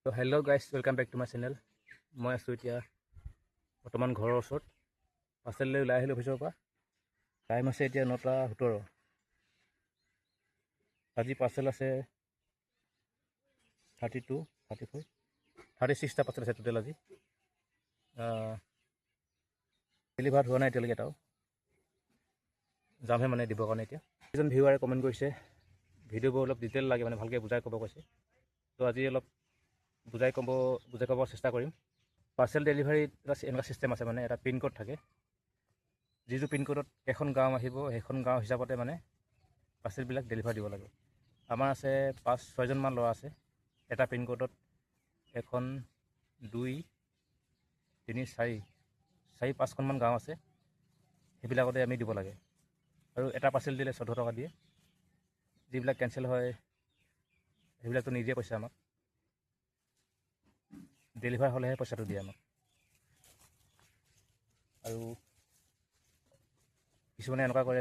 তো hello' guys, welcome back to my channel. মই আছোঁ এতিয়া বৰ্তমান ঘৰৰ ওচৰত। পাৰ্চেল লৈ ওলাই আহিলোঁ অফিচৰ পৰা। টাইম আছে এতিয়া 9:17। আজি পাৰ্চেল আছে 32, 34, 36টা পাৰ্চেল আছে টোটেল আজি। ডেলিভাৰ হোৱা নাই এতিয়ালৈকে এটাও। যামহে মানে দিবৰ কাৰণে এতিয়া। এজন ভিউৱাৰে কমেণ্ট কৰিছে ভিডিঅ'বোৰ অলপ ডিটেইল লাগে, মানে ভালকৈ বুজাই ক'ব কৈছে। তো আজি অলপ বুজাই ক'ব চেষ্টা কৰিম। পাৰ্চেল ডেলিভাৰীত এনেকুৱা ছিষ্টেম আছে, মানে এটা পিনক'ড থাকে। যিটো পিনক'ডত এখন গাঁও আহিব, সেইখন গাঁও হিচাপতে মানে পাৰ্চেলবিলাক ডেলিভাৰ দিব লাগে। আমাৰ আছে 5-6জনমান ল'ৰা আছে। এটা পিনক'ডত 1, 2, 3, 4-5খনমান গাঁও আছে। সেইবিলাকতে আমি দিব লাগে। আৰু এটা পাৰ্চেল দিলে 14 টকা দিয়ে। যিবিলাক কেঞ্চেল হয় সেইবিলাকতো নিদিয়ে পইচা আমাক। ডেলিভাৰ হ'লেহে পইচাটো দিয়ে আমাক। আৰু কিছুমানে এনেকুৱা কৰে,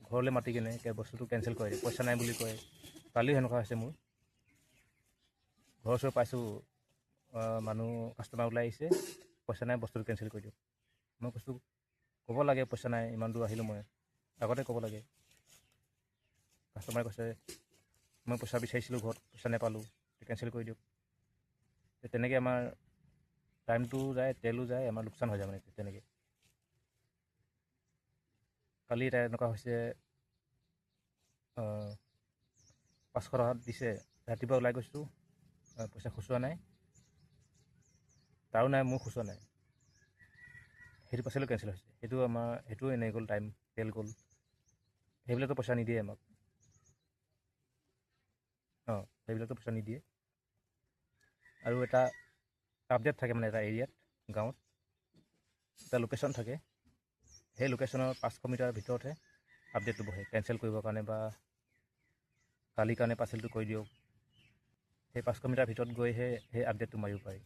ঘৰলৈ মাতি কিনে বস্তুটো কেঞ্চেল কৰে, পইচা নাই বুলি কয়। কালিও সেনেকুৱা হৈছে মোৰ। ঘৰৰ ওচৰত পাইছোঁ মানুহ কাষ্টমাৰ ওলাই আহিছে, পইচা নাই, বস্তুটো কেঞ্চেল কৰি দিয়ক। মই কৈছোঁ ক'ব লাগে পইচা নাই, ইমান দূৰ আহিলোঁ মই, আগতে ক'ব লাগে। কাষ্টমাৰে কৈছে মই পইচা বিচাৰিছিলোঁ ঘৰত, পইচা নাপালোঁ, কেঞ্চেল কৰি দিয়ক। তেনেকৈ আমাৰ টাইমটো যায়, তেলো যায়, আমাৰ লোকচান হৈ যায় মানে তেনেকৈ। কালি এটা এনেকুৱা হৈছে, 500 টকা দিছে, ৰাতিপুৱা ওলাই গৈছোঁ, পইচা খুচুৰা নাই, তাৰো নাই, মোৰ খুচুৰা নাই, সেইটো পাৰ্চেলো কেঞ্চেল হৈছে। সেইটোও এনেই গ'ল, টাইম তেল গ'ল। সেইবিলাকতো পইচা নিদিয়ে আমাক। সেইবিলাকতো পইচা নিদিয়ে। আৰু এটা আপডেট থাকে, মানে এটা এৰিয়াত, গাঁৱত এটা লোকেশ্যন থাকে। সেই লোকেশ্যনৰ 500 মিটাৰ ভিতৰতহে আপডেটটো বহে, কেঞ্চেল কৰিবৰ কাৰণে বা কালিৰ কাৰণে পাৰ্চেলটো কৰি দিয়ক। সেই 500 মিটাৰ ভিতৰত গৈহে সেই আপডেটটো মাৰিব পাৰি।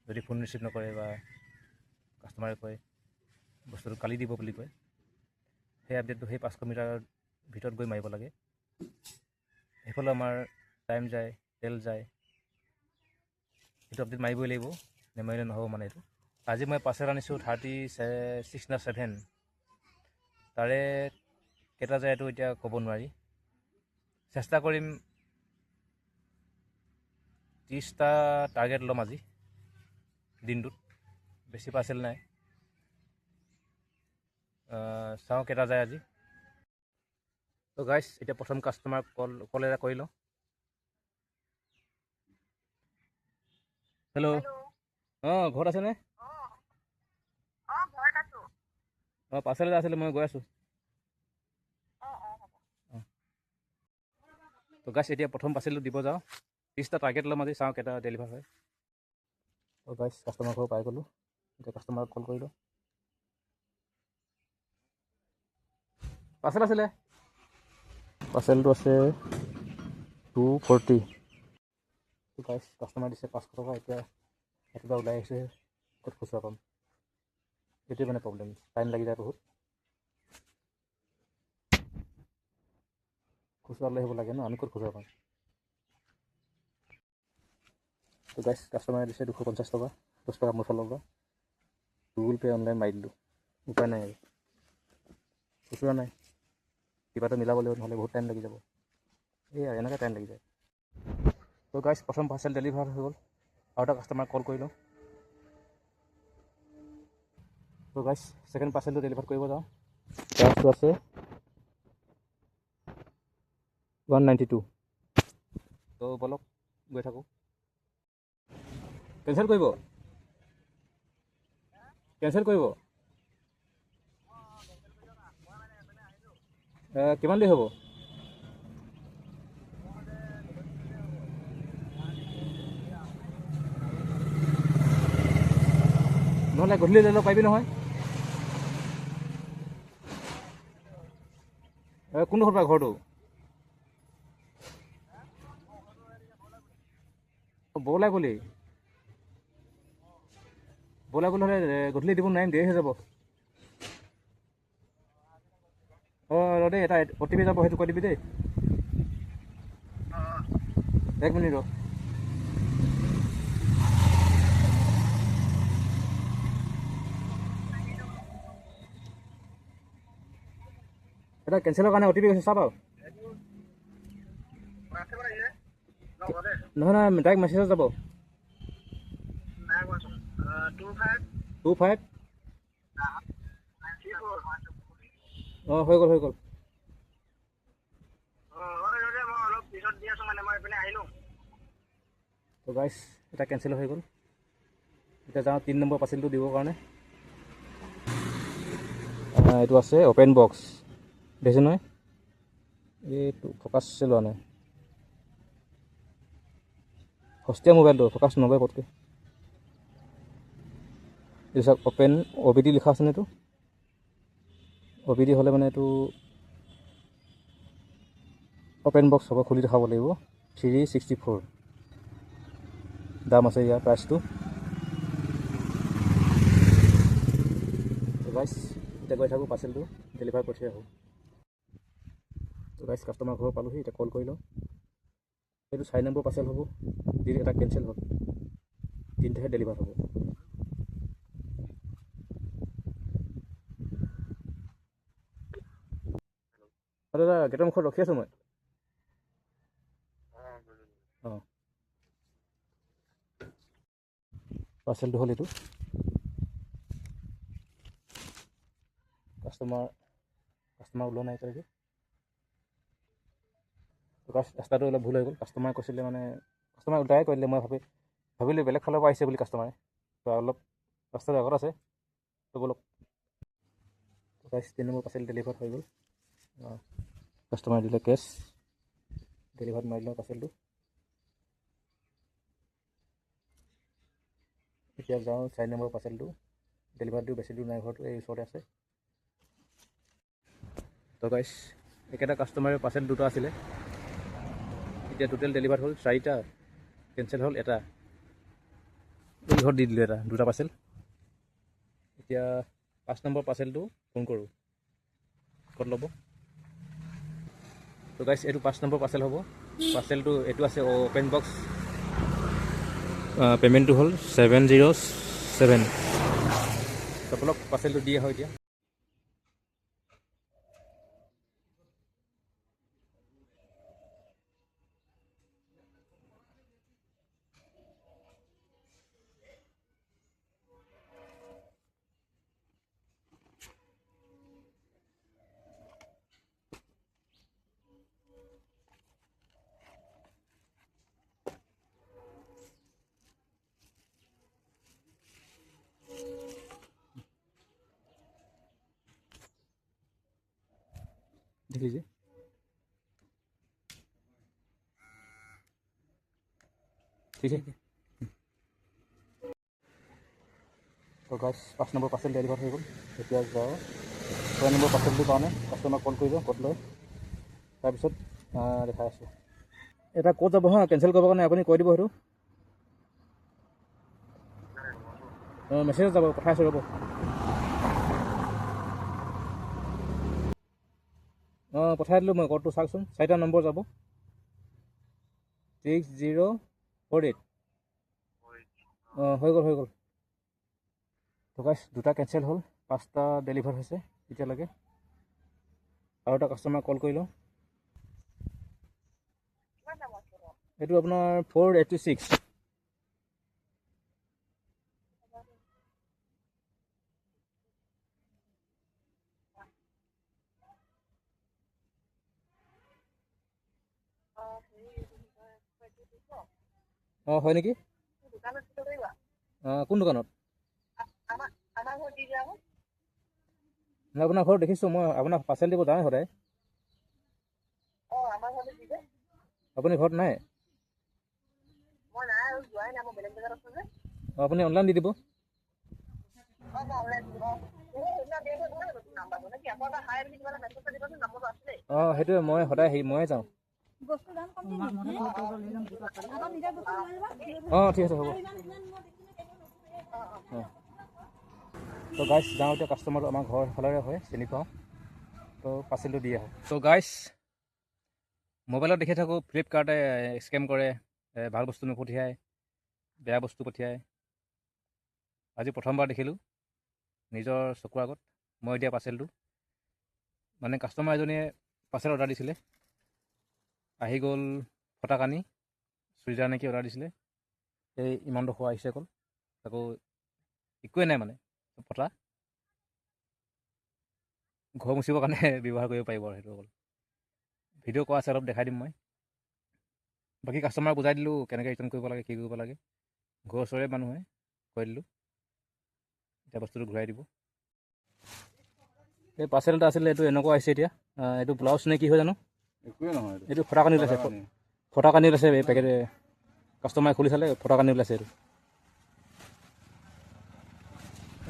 যদি ফোন ৰিচিভ নকৰে বা কাষ্টমাৰে কয় বস্তুটো কালি দিব বুলি কয়, সেই আপডেটটো সেই 500 মিটাৰ ভিতৰত গৈ মাৰিব লাগে। সেইফালে আমাৰ টাইম যায়, তেল যায়। সেইটো আপডেট মাৰিবই লাগিব, নেমাৰিলে নহ'ব মানে এইটো। আজি মই পাৰ্চেল আনিছোঁ 36 না 7। তাৰে কেইটা যায় এইটো এতিয়া ক'ব নোৱাৰি। চেষ্টা কৰিম 30টা টাৰ্গেট ল'ম আজি দিনটোত। বেছি পাৰ্চেল নাই, চাওঁ কেইটা যায় আজি। তো গাইছ, এতিয়া প্ৰথম কাষ্টমাৰ কল এটা কৰি লওঁ। হেল্ল', ঘৰত আছেনে? পাৰ্চেল এটা আছিলে, মই গৈ আছোঁ। তো গাইছ, এতিয়া প্ৰথম পাৰ্চেলটো দিব যাওঁ। 30টা টাৰ্গেট ল'ম আজি, চাওঁ কেইটা ডেলিভাৰ হয়। তো গাইছ, কাষ্টমাৰ ঘৰ পাই গ'লোঁ। এতিয়া কাষ্টমাৰক কল কৰিলোঁ। পাৰ্চেল আছিলে, পাৰ্চেলটো আছে 240। তো গাইছ, কাষ্টমাৰ দিছে 500 টকা। এতিয়া ৰাতিপুৱা ওলাই আহিছে, ক'ত খুচুৰা পাম? সেইটোৱে মানে প্ৰব্লেম, টাইম লাগি যায় বহুত। খুচুৰা লৈ আহিব লাগে ন, আমি ক'ত খুচুৰা পাম? তো গাইছ, কাষ্টমাৰে দিছে 250 টকা, 10 টকা মোৰ ফালৰ পৰা। গুগল পে' অনলাইন মাৰি দিলোঁ, উপায় নাই আৰু। খুচুৰা নাই, কিবা এটা মিলাব লাগিব, নহ'লে বহুত টাইম লাগি যাব। আৰু এনেকৈ টাইম লাগি যায়। তো গাইছ, প্ৰথম পাৰ্চেল ডেলিভাৰ হৈ গ'ল। আৰু এটা কাষ্টমাৰক কল কৰি লওঁ। তো গাইছ, ছেকেণ্ড পাৰ্চেলটো ডেলিভাৰ কৰিব যাওঁ। প্ৰাইচটো আছে 192। তো বলক গৈ থাকোঁ। কেঞ্চেল কৰিব, কিমান দেৰি হ'ব? নহ'লে গধূলি লৈ ল'ব পাৰিবি নহয়। কোনডোখৰ পৰা ঘৰটো? বৰলাই বুলি হ'লে গধূলি দিব নোৱাৰিম, দেৰি হৈ যাব। দেই, এটা OTP যাব, সেইটো কৈ দিবি দেই। 1 মিনিট ৰ। এটা কেঞ্চেলৰ কাৰণে অ' টি পি গৈছে চাব। নহয় নহয়, ডাইৰেক্ট মেছেজত যাব। 25 অঁ হৈ গ'ল হৈ গ'ল। তো গাইছ এটা কেঞ্চেল হৈ গ'ল। এতিয়া যাওঁ 3 নম্বৰ পাৰ্চেলটো দিবৰ কাৰণে। এইটো আছে অ'পেন বক্স, দেখিছে নহয়? এইটো ফ'কাছ লোৱা নাই, সস্তীয়া মোবাইলটো ফ'কাছ নলয় পটকৈ। এইটো চাওক অ'পেন OBD লিখা আছেনে? এইটো OBD হ'লে মানে এইটো অ'পেন বক্স হ'ব, খুলি দেখাব লাগিব। 364 দাম আছে ইয়াৰ প্ৰাইচটো। গাইছ এতিয়া গৈ থাকোঁ, পাৰ্চেলটো ডেলিভাৰ কৰি থৈ আহোঁ। তো গাইছ কাষ্টমাৰ ঘৰ পালোহি, এতিয়া কল কৰি লওঁ। এইটো 4 নম্বৰ পাৰ্চেল হ'ব, এটা কেঞ্চেল হ'ল, 3টাহে ডেলিভাৰ হ'ব। দাদা গেটৰ মুখত ৰখি আছোঁ মই। অঁ পাৰ্চেলটো হ'ল এইটো। কাষ্টমাৰ ওলোৱা নাই এতিয়ালৈকে। ৰাস্তাটো অলপ ভুল হৈ গ'ল। কাষ্টমাৰে কৈছিলে মানে কাষ্টমাৰে ওলটাই কৈ দিলে, মই ভাবিলোঁ বেলেগ ফালৰ পৰা আহিছে বুলি কাষ্টমাৰে। তো অলপ ৰাস্তাটো আগত আছে, তো বলক। 3 নম্বৰ পাৰ্চেল ডেলিভাৰ হৈ গ'ল। কাষ্টমাৰে দিলে কেছ, ডেলিভাৰ মাৰি লওঁ পাৰ্চেলটো। এতিয়া যাওঁ 4 নম্বৰ পাৰ্চেলটো ডেলিভাৰ দিওঁ। বেছি দূৰ নাই, ঘৰটো এই ওচৰতে আছে। তো গাইছ একেটা কাষ্টমাৰে পাৰ্চেল 2টা আছিলে, এতিয়া টোটেল ডেলিভাৰ হ'ল 4টা, কেঞ্চেল হ'ল 1টা। এই ঘৰত দি দিলোঁ 2টা পাৰ্চেল। এতিয়া 5 নম্বৰ পাৰ্চেলটো ফোন কৰোঁ, ক'ত ল'ব। তো গাইছ এইটো 5 নম্বৰ পাৰ্চেল হ'ব। পাৰ্চেলটো এইটো আছে অ'পেন বক্স, পে'মেণ্টটো হ'ল 707। সকলক পাৰ্চেলটো দিয়া হয় এতিয়া। देख लीजिए। ठीक है। तो गाइस 5 নম্বৰ পাৰ্চেল ডেলিভাৰ হৈ গ'ল। এতিয়া যাওঁ 6 নম্বৰ পাৰ্চেলটোৰ কাৰণে কাষ্টমাৰক কল কৰিব, ক'ত লয় তাৰপিছত দেখাই আছোঁ। এটা ক'ত যাব হা কেঞ্চেল কৰিবৰ কাৰণে আপুনি কৈ দিব সেইটো। মেছেজত যাব, পঠাই আছোঁ ৰ'ব। পঠাই দিলোঁ মই, ক'ডটো চাওকচোন। 4টা নম্বৰ যাব, 6048। হৈ গ'ল। তো গাইছ 2টা কেঞ্চেল হ'ল, 5টা ডেলিভাৰ হৈছে এতিয়ালৈকে। আৰু এটা কাষ্টমাৰক কল কৰি লওঁ। এইটো আপোনাৰ 486। হয় নেকি? কোন দোকানত? আপোনাৰ ঘৰত দেখিছোঁ মই, আপোনাক পাৰ্চেল দিব যাওঁৱে সদায়। আপুনি ঘৰত নাই? আপুনি অনলাইন দি দিব। সেইটোৱে, মই সদায় ময়ে যাওঁ। ঠিক আছে, হ'ব। তো গাইছ যাওঁ এতিয়া, কাষ্টমাৰটো আমাৰ ঘৰৰ ফালৰে হয়, চিনি পাওঁ। তো পাৰ্চেলটো দি আহোঁ। তো গাইছ মোবাইলত দেখি থাকোঁ ফ্লিপকাৰ্টে স্কেম কৰে, ভাল বস্তু নপঠিয়ায়, বেয়া বস্তু পঠিয়ায়। আজি প্ৰথমবাৰ দেখিলোঁ নিজৰ চকুৰ আগত। মই দিয়া পাৰ্চেলটো মানে কাষ্টমাৰ এজনীয়ে পাৰ্চেল অৰ্ডাৰ দিছিলে, আহি গ'ল ফটাকানি চুইজাৰ নেকি অৰ্ডাৰ দিছিলে, এই ইমান ডোখৰ আহিছে অকল, আকৌ একোৱেই নাই মানে ফটা, ঘৰ মুচিবৰ কাৰণে ব্যৱহাৰ কৰিব পাৰিব আৰু সেইটো অকল। ভিডিঅ' কৰা আছে, অলপ দেখাই দিম মই। বাকী কাষ্টমাৰক বুজাই দিলোঁ কেনেকৈ ৰিটাৰ্ণ কৰিব লাগে, কি কৰিব লাগে। ঘৰৰ ওচৰৰে মানুহে কৈ দিলোঁ, এতিয়া বস্তুটো ঘূৰাই দিব। এই পাৰ্চেল এটা আছিলে, এইটো এনেকুৱা আহিছে এতিয়া। এইটো ব্লাউজ নে কি হয় জানো, একোৱে নহয় এইটো ফটাকানি ওলাইছে, ফটাকানি ওলাইছে। এই পেকেট কাষ্টমাৰে খুলি চালে ফটাকানি ওলাইছে।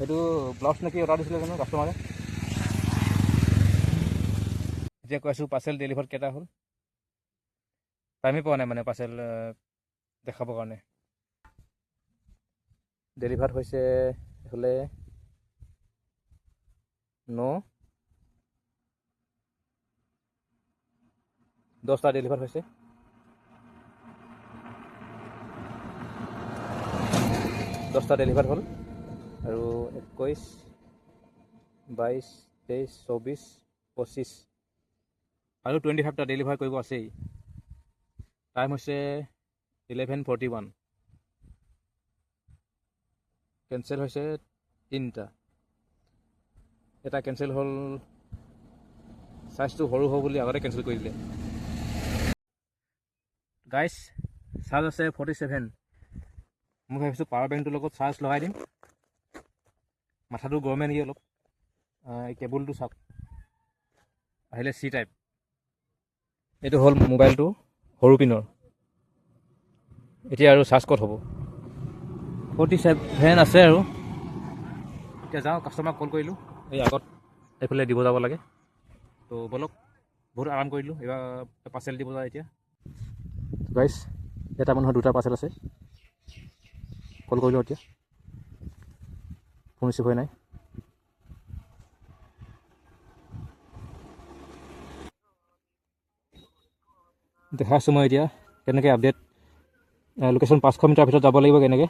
এইটো ব্লাউজ নে কি অৰ্ডাৰ দিছিলে জানো কাষ্টমাৰে। এতিয়া কৈ আছোঁ পাৰ্চেল ডেলিভাৰ কেইটা হ'ল, টাইমেই পোৱা নাই মানে পাৰ্চেল দেখাবৰ কাৰণে। ডেলিভাৰ হৈছে এইফালে 9:10 ডেলিভাৰ হৈছে। 10টা ডেলিভাৰ হ'ল আৰু 21, 22, 23, 24, 25 আৰু 25টা ডেলিভাৰ কৰিব আছেই। টাইম হৈছে 11:41। কেঞ্চেল হৈছে 3টা। এটা কেঞ্চেল হ'ল, চাইজটো সৰু হ'ব বুলি আগতে কেঞ্চেল কৰি দিলে। গাইছ, চাৰ্জ আছে 47। মই ভাবিছোঁ পাৱাৰ বেংকটোৰ লগত চাৰ্জ লগাই দিম, মাথাটো গৰমে নেকি অলপ। এই কেবুলটো চাওক, আহিলে C টাইপ। এইটো হ'ল মোবাইলটো সৰু পিনৰ। এতিয়া আৰু চাৰ্জ ক'ত হ'ব, 47 আছে আৰু। এতিয়া যাওঁ, কাষ্টমাৰক কল কৰিলোঁ, এই আগত এইফালে দিব যাব লাগে। তো বলক, বহুত আৰাম কৰিলোঁ। এইবাৰ পাৰ্চেল দিব যায় এতিয়া। গাইছ, এটা মানুহৰ 2টা পাৰ্চেল আছে। কল কৰিলোঁ এতিয়া, ফোন ৰিচিভ হৈ নাই। দেখাইছোঁ মই এতিয়া কেনেকৈ আপডেট, লোকেশ্যন 500 মিটাৰ ভিতৰত যাব লাগিব কেনেকৈ।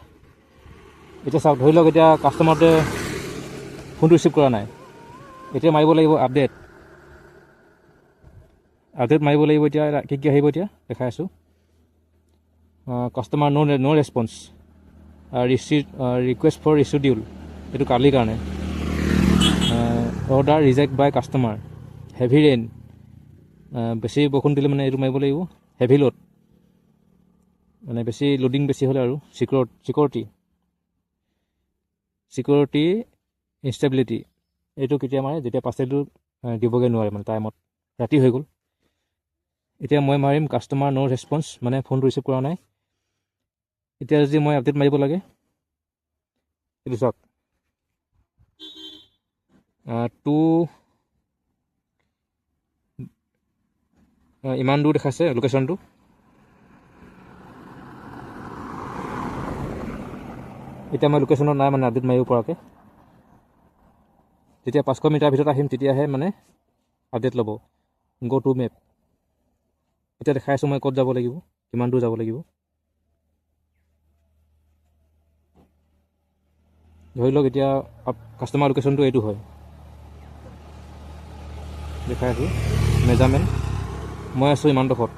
এতিয়া চাওক, ধৰি লওক এতিয়া কাষ্টমাৰটোৱে ফোনটো ৰিচিভ কৰা নাই, এতিয়া মাৰিব লাগিব আপডেট মাৰিব লাগিব। এতিয়া কি কি আহিব এতিয়া দেখাই আছোঁ। Customer no' response, request for reschedule, এইটো কালিৰ কাৰণে। Order reject by customer, heavy rain, বেছি বৰষুণ দিলে মানে এইটো মাৰিব লাগিব। হেভি লোড, মানে বেছি লোডিং বেছি হ'লে আৰু। চিকিউৰিটি ইনষ্টেবিলিটি, এইটো কেতিয়া মাৰে, যেতিয়া পাৰ্চেলটো দিবগৈ নোৱাৰে মানে টাইমত, ৰাতি হৈ গ'ল। এতিয়া মই মাৰিম কাষ্টমাৰ ন' ৰেছপন্স, মানে ফোনটো ৰিচিভ কৰা নাই। এতিয়া যদি মই আপডেট মাৰিব লাগে, এইটো চাওক, ইমান দূৰ দেখাইছে লোকেশ্যনটো। এতিয়া মই লোকেশ্যনত নাই মানে আপডেট মাৰিব পৰাকৈ। যেতিয়া 500 মিটাৰ ভিতৰত আহিম তেতিয়াহে মানে আপডেট ল'ব। গ' টু মেপ, এতিয়া দেখাই আছোঁ মই ক'ত যাব লাগিব, কিমান দূৰ যাব লাগিব। ধৰি লওক এতিয়া কাষ্টমাৰ লোকেশ্যনটো এইটো হয়, দেখাই আছোঁ মেজাৰমেণ্ট। মই আছোঁ ইমানডোখৰত,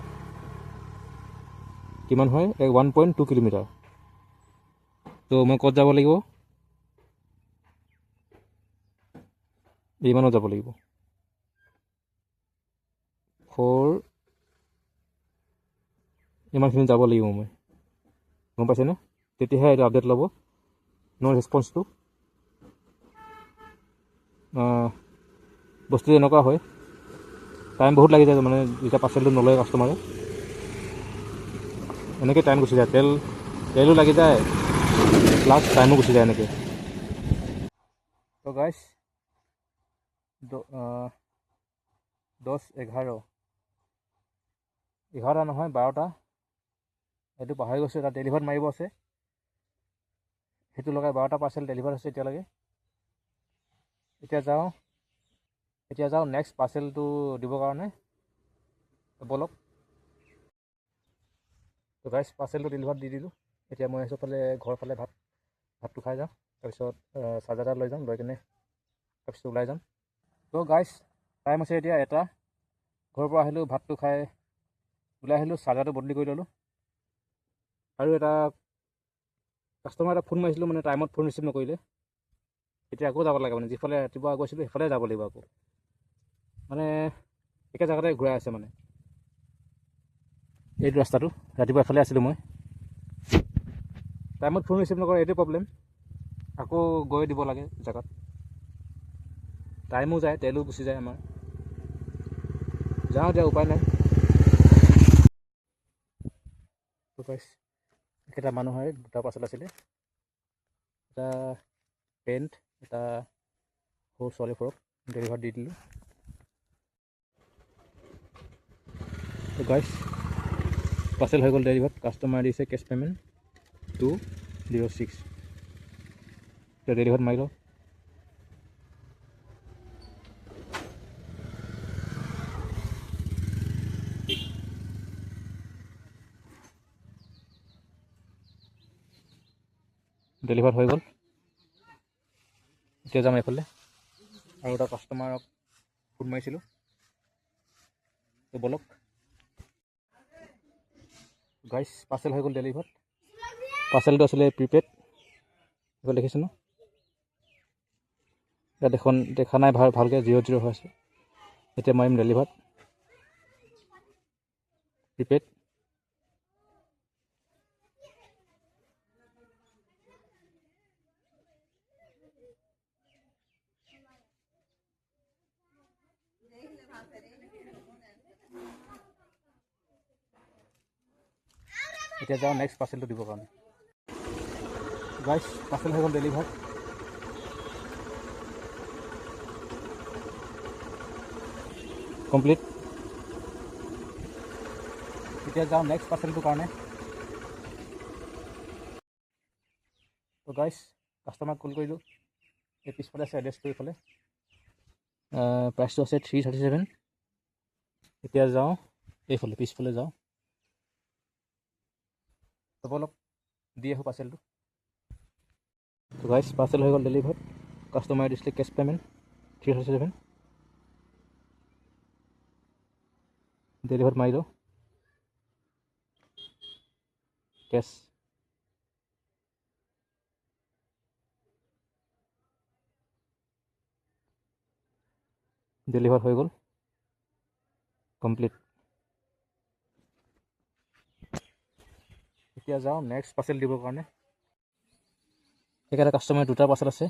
কিমান হয় 1.2 কিলোমিটাৰ। তো মই ক'ত যাব লাগিব, ইমানত যাব লাগিব, 4 ইমানখিনি যাব লাগিব মই, গম পাইছেনে? তেতিয়াহে এইটো আপডেট ল'ব ন' ৰেছপন্সটো। বস্তুটো এনেকুৱা হয়, টাইম বহুত লাগি যায় মানে যেতিয়া পাৰ্চেলটো নলয় কাষ্টমাৰে, এনেকৈ টাইম গুচি যায়। তেলো লাগি যায়, প্লাছ টাইমো গুচি যায় এনেকৈ। তো গাইছ, 11 নহয় 12টা, এইটো পাহৰি গৈছোঁ। এটা ডেলিভাৰ মাৰিব আছে, সেইটো লগাই 12টা পাৰ্চেল ডেলিভাৰ হৈছে এতিয়ালৈকে। এতিয়া যাওঁ নেক্সট পাৰ্চেলটো দিবৰ কাৰণে, বলক। তো গাইছ, পাৰ্চেলটো ডেলিভাৰ দি দিলোঁ। এতিয়া মই আছোঁ ফালে ঘৰ ফালে, ভাতটো খাই যাওঁ, তাৰপিছত চাৰ্জাৰ এটা লৈ যাম, লৈ কিনে তাৰপিছত ওলাই যাম। তো গাইছ, টাইম হৈছে এতিয়া এটা। ঘৰৰ পৰা আহিলোঁ, ভাতটো খাই ওলাই আহিলোঁ, চাৰ্জাৰটো বদলি কৰি ল'লোঁ। আৰু এটা কাষ্টমাৰ এটা ফোন মাৰিছিলোঁ, মানে টাইমত ফোন ৰিচিভ নকৰিলে। এতিয়া আকৌ যাব লাগে, মানে যিফালে ৰাতিপুৱা গৈছিলোঁ সেইফালে যাব লাগিব আকৌ, মানে একে জেগাতে ঘূৰাই আছে। মানে এইটো ৰাস্তাটো, ৰাতিপুৱা এফালে আছিলোঁ মই, টাইমত ফোন ৰিচিভ নকৰে, এইটোৱে প্ৰব্লেম। আকৌ গৈ দিব লাগে জেগাত, টাইমো যায়, তেলো গুচি যায় আমাৰ। যাওঁ এতিয়া, উপায় নাই। একেটা মানুহৰে দুটা পাৰ্চেল আছিলে, এটা পেণ্ট, এটা সৰু ছোৱালী ফ্ৰক ডেলিভাৰ দি দিলোঁ। গাইছ পাৰ্চেল হৈ গ'ল ডেলিভাৰ। কাষ্টমাৰ দিছে কেছ পে'মেণ্ট 206। এতিয়া ডেলিভাৰ মাৰি লওঁ। ডেলিভাৰ হৈ গ'ল। এতিয়া যাম এইফালে। আৰু এটা কাষ্টমাৰক ফোন মাৰিছিলোঁ, বলক। গাইছ পাৰ্চেল হৈ গ'ল ডেলিভাৰ। পাৰ্চেলটো আছিলে প্ৰিপেড, এইফালে দেখিছোঁ ন, ইয়াত এখন দেখা নাই ভালকৈ 00 হৈ আছে। এতিয়া মাৰিম ডেলিভাৰ প্ৰিপেড। এতিয়া যাওঁ নেক্সট পাৰ্চেলটো দিবৰ কাৰণে। গাইছ পাৰ্চেল হৈ গ'ল ডেলিভাৰ। কমপ্লিট। এতিয়া যাওঁ নেক্সট পাৰ্চেলটোৰ কাৰণে। তো গাইছ কাষ্টমাৰক কল কৰিলোঁ, এই পিছফালে আছে এড্ৰেছটো, এইফালে প্ৰাইচটো আছে 337। এতিয়া যাওঁ এইফালে, পিছফালে যাওঁ, বলক দি আহোঁ পাৰ্চেলটো। তো গাইছ পাৰ্চেল হৈ গ'ল ডেলিভাৰ। কাষ্টমাৰে দিছিলে কেছ পে'মেণ্ট 337। ডেলিভাৰ মাৰি লওঁ কেছ। ডেলিভাৰ হৈ গ'ল, কমপ্লিট। এতিয়া যাওঁ নেক্সট পাৰ্চেল দিবৰ কাৰণে। সেইকাৰণে কাষ্টমাৰ দুটা পাৰ্চেল আছে।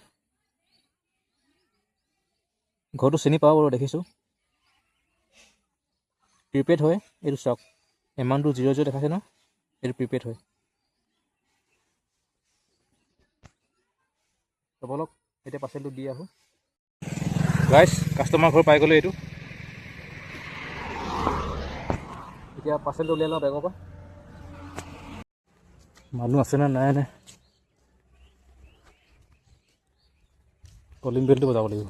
ঘৰটো চিনি পাওঁ বাৰু, দেখিছোঁ। প্ৰিপেড হয় এইটো, চাওক এমাউণ্টটো 00 দেখাইছে ন, এইটো প্ৰিপেড হয়। বলক এতিয়া পাৰ্চেলটো দি আহোঁ। গাইছ কাষ্টমাৰ ঘৰ পাই গ'লোঁ এইটো। এতিয়া পাৰ্চেলটো উলিয়াই লওঁ বেগৰ পৰা। মানুহ আছেনে নাই নে, কলিং বেলটো বজাব লাগিব।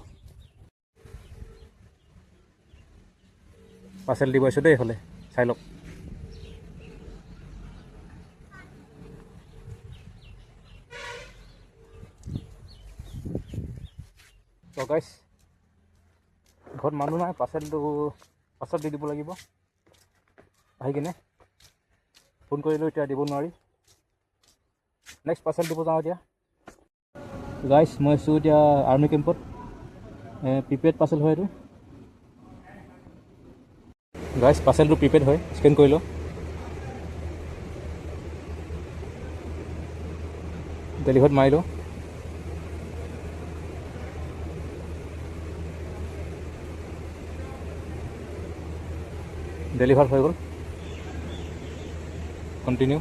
পাৰ্চেল দিব আহিছোঁ দেই, এইফালে চাই লওক। তো গাইছ ঘৰত মানুহ নাই, পাৰ্চেলটো পাছত দি দিব লাগিব। আহি কিনে ফোন কৰিলোঁ, এতিয়া দিব নোৱাৰি। নেক্সট পাৰ্চেল দিব যাওঁ এতিয়া। গাইছ মই আছোঁ এতিয়া আৰ্মি কেম্পত, প্ৰিপেড পাৰ্চেল হয় এইটো। গাইছ পাৰ্চেলটো প্ৰিপেড হয়, স্কেন কৰি লওঁ। ডেলিভাৰ মাৰি লওঁ। ডেলিভাৰ হৈ গ'ল, কণ্টিনিউ।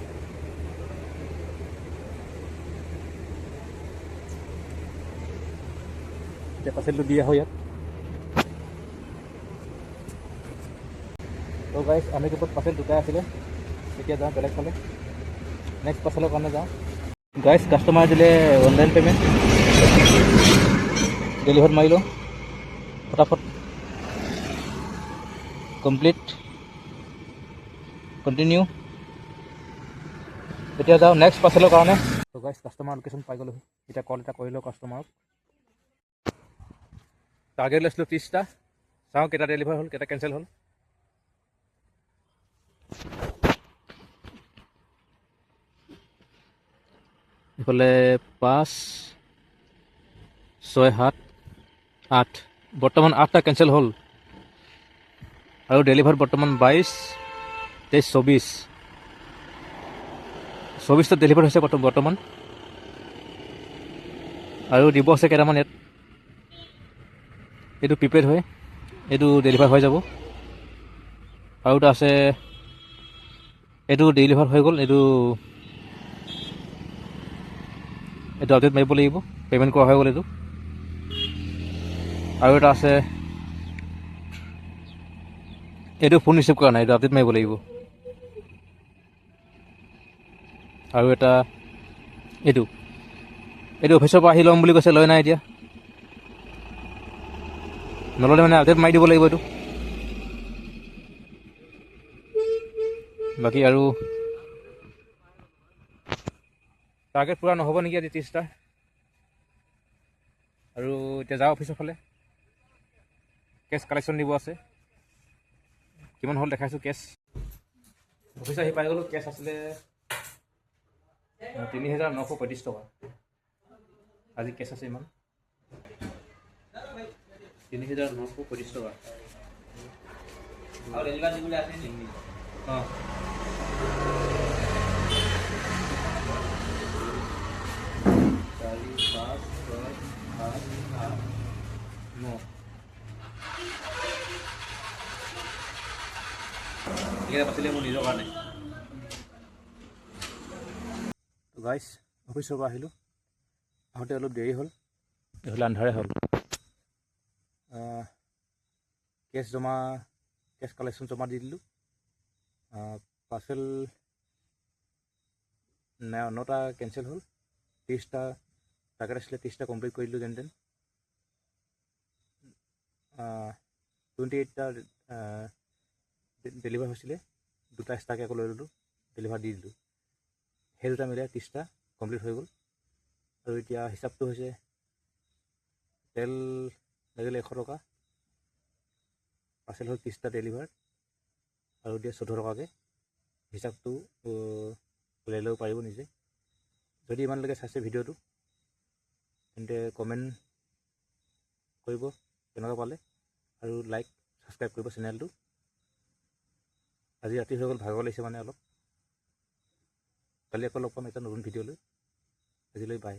এতিয়া পাৰ্চেলটো দি আহোঁ ইয়াত। তো গাইছ আৰ্মি কেম্পত পাৰ্চেল দুটাই আছিলে, এতিয়া যাওঁ বেলেগ ফালে, নেক্সট পাৰ্চেলৰ কাৰণে যাওঁ। গাইছ কাষ্টমাৰ দিলে অনলাইন পে'মেণ্ট, ডেলিভাৰ মাৰি লওঁ ফটাফট। Complete, continue. এতিয়া যাওঁ নেক্সট পাৰ্চেলৰ কাৰণে। তো গাইছ কাষ্টমাৰ লোকেশ্যন পাই গ'লোঁ। এতিয়া কল এটা কৰি লওঁ কাষ্টমাৰক। টাৰ্গেট লৈছিলোঁ 30টা, চাওঁ কেইটা ডেলিভাৰ হ'ল, কেইটা কেঞ্চেল হ'ল। ইফালে 5, 6, 7, 8 বৰ্তমান 8টা কেঞ্চেল হ'ল আৰু ডেলিভাৰ বৰ্তমান 22, 23, 24টা ডেলিভাৰ হৈছে বৰ্তমান আৰু দিব আছে কেইটামান ইয়াত। এইটো প্ৰিপেড হয়, এইটো ডেলিভাৰ হৈ যাব। আৰু এটা আছে, এইটো ডেলিভাৰ হৈ গ'ল, এইটো আপডেট মাৰিব লাগিব, পে'মেণ্ট কৰা হৈ গ'ল এইটো। আৰু এটা আছে, এইটো ফোন ৰিচিভ কৰা নাই, এইটো আপডেট মাৰিব লাগিব। আৰু এটা এইটো অফিচৰ পৰা আহি ল'ম বুলি কৈছে, লৈ নাই এতিয়া। নল'লে মানে আপডেট মাৰি দিব লাগিব এইটো। বাকী আৰু টাৰ্গেট পূৰা নহ'ব নেকি আজি 30টা। আৰু এতিয়া যাওঁ অফিচৰ ফালে, কেছ কালেকশ্যন দিব আছে। কিমান হ'ল দেখাইছোঁ কেছ। অফিচ আহি পাই গ'লোঁ, কেছ আছিলে 3,935 টকা। আজি কেছ আছে ইমান 3,935 টকা। অঁ 4, 5, 6, 7, 8, 9 এইকেইটা পাতিলে মোৰ নিজৰ কাৰণে। গাইছ, অফিচৰ পৰা আহিলোঁ, আহোঁতে অলপ দেৰি হ'ল, এইফালে আন্ধাৰে হ'ল। কেছ কালেকশ্যন জমা দি দিলোঁ। পাৰ্চেল 9টা কেঞ্চেল হ'ল, 30টা টাৰ্গেট আছিলে, 30টা কমপ্লিট কৰি দিলোঁ যেন তেন। 28টা ডেলিভাৰ হৈছিলে, 2টা এক্সট্ৰাকৈ আকৌ লৈ ল'লোঁ, ডেলিভাৰ দি দিলোঁ। সেই 2টা মিলাই 30টা কমপ্লিট হৈ গ'ল। আৰু এতিয়া হিচাপটো হৈছে, তেল লাগিলে 100 টকা, পাৰ্চেল হ'ল 30টা ডেলিভাৰ, আৰু এতিয়া 14 টকাকৈ। হিচাপটো উলিয়াই ল'ব পাৰিব নিজে। যদি ইমানলৈকে চাইছে ভিডিঅ'টো, তেন্তে কমেণ্ট কৰিব কেনেকুৱা পালে, আৰু লাইক ছাবস্ক্ৰাইব কৰিব চেনেলটো। আজি ৰাতি হৈ গ'ল, ভাগৰ লাগিছে মানে অলপ। কালি আকৌ লগ পাম এটা নতুন ভিডিঅ' লৈ। আজিলৈ বাই।